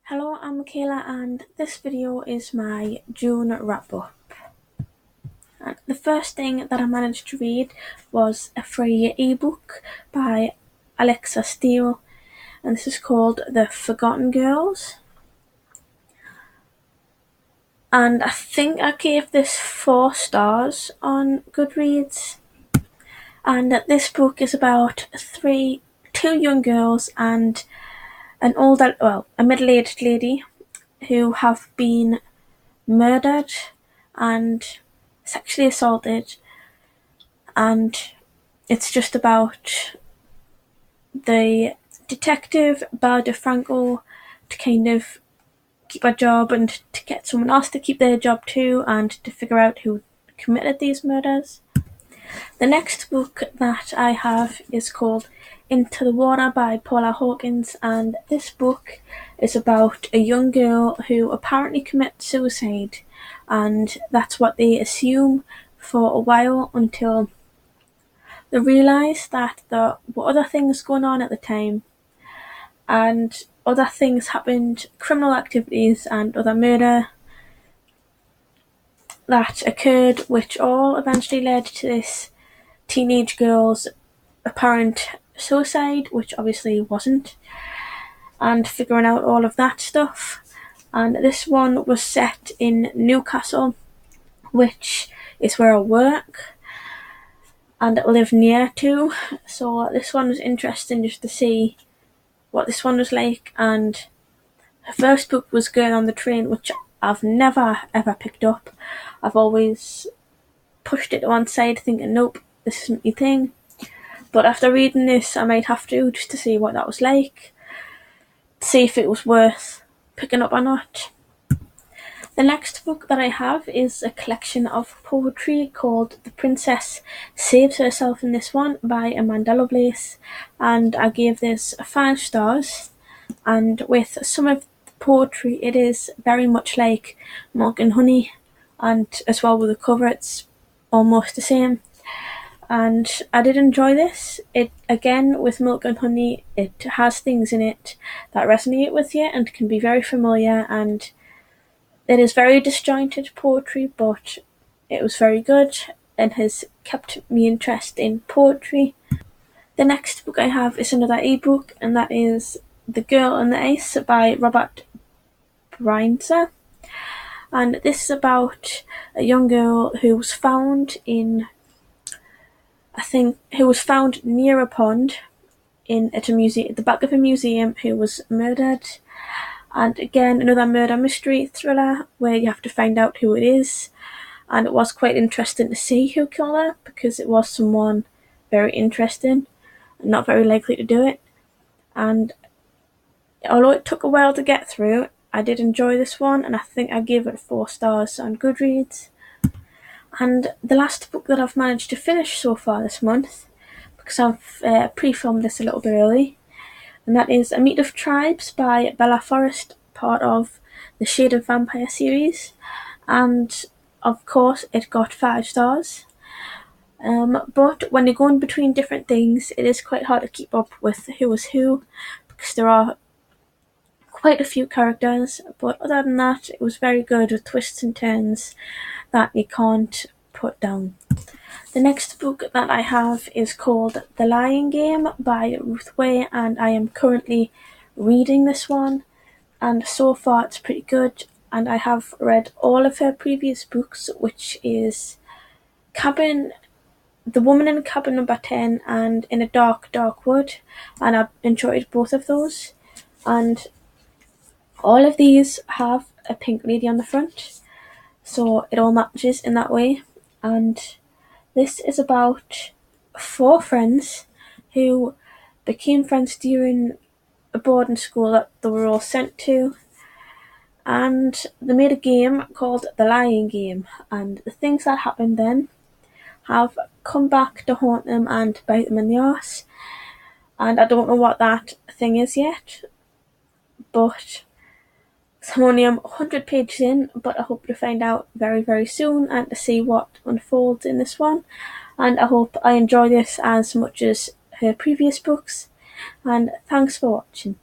Hello, I'm Michaela and this video is my June wrap-up. And the first thing that I managed to read was a free ebook by Alexa Steele, and this is called The Forgotten Girls. And I think I gave this 4 stars on Goodreads. And this book is about two young girls and a middle-aged lady who have been murdered and sexually assaulted, and it's just about the detective Belle DeFranco to kind of keep a job and to get someone else to keep their job too, and to figure out who committed these murders. The next book that I have is called Into the Water by Paula Hawkins, and this book is about a young girl who apparently commits suicide, and that's what they assume for a while until they realise that there were other things going on at the time, and other things happened, criminal activities and other murder that occurred, which all eventually led to this teenage girl's apparent suicide, which obviously wasn't, and figuring out all of that stuff. And this one was set in Newcastle, which is where I work and live near to, so this one was interesting just to see what this one was like. And her first book was Girl on the Train, which I've never ever picked up. I've always pushed it to one side thinking, nope, this isn't my thing. But after reading this, I might have to, just to see what that was like, to see if it was worth picking up or not. The next book that I have is a collection of poetry called The Princess Saves Herself in This One by Amanda Lovelace, and I gave this 5 stars. And with some of the poetry, it is very much like Milk and Honey, and as well with the cover, it's almost the same. And I did enjoy this. It, again, with Milk and Honey, it has things in it that resonate with you and can be very familiar, and it is very disjointed poetry, but it was very good and has kept me interested in poetry. The next book I have is another ebook, and that is The Girl on the Ice by Robert Breinzer. And this is about a young girl who was found near a pond at the back of a museum, who was murdered. And again, another murder mystery thriller where you have to find out who it is. And it was quite interesting to see who killed her, because it was someone very interesting and not very likely to do it. And although it took a while to get through, I did enjoy this one, and I think I gave it 4 stars on Goodreads. And the last book that I've managed to finish so far this month, because I've pre-filmed this a little bit early, and that is A Meet of Tribes by Bella Forrest, part of the Shade of Vampire series. And of course it got 5 stars. But when you're going between different things, it is quite hard to keep up with who is who, because there are quite a few characters. But other than that, it was very good, with twists and turns that you can't put down. The next book that I have is called The Lying Game by Ruth Way, and I am currently reading this one, and so far it's pretty good. And I have read all of her previous books, which is The Woman in Cabin Number 10 and In a Dark, Dark Wood, and I've enjoyed both of those. And all of these have a pink lady on the front, so it all matches in that way. And this is about 4 friends who became friends during a boarding school that they were all sent to, and they made a game called The Lying Game, and the things that happened then have come back to haunt them and bite them in the arse. And I don't know what that thing is yet, but I'm only 100 pages in, but I hope to find out very, very soon and to see what unfolds in this one. And I hope I enjoy this as much as her previous books. And thanks for watching.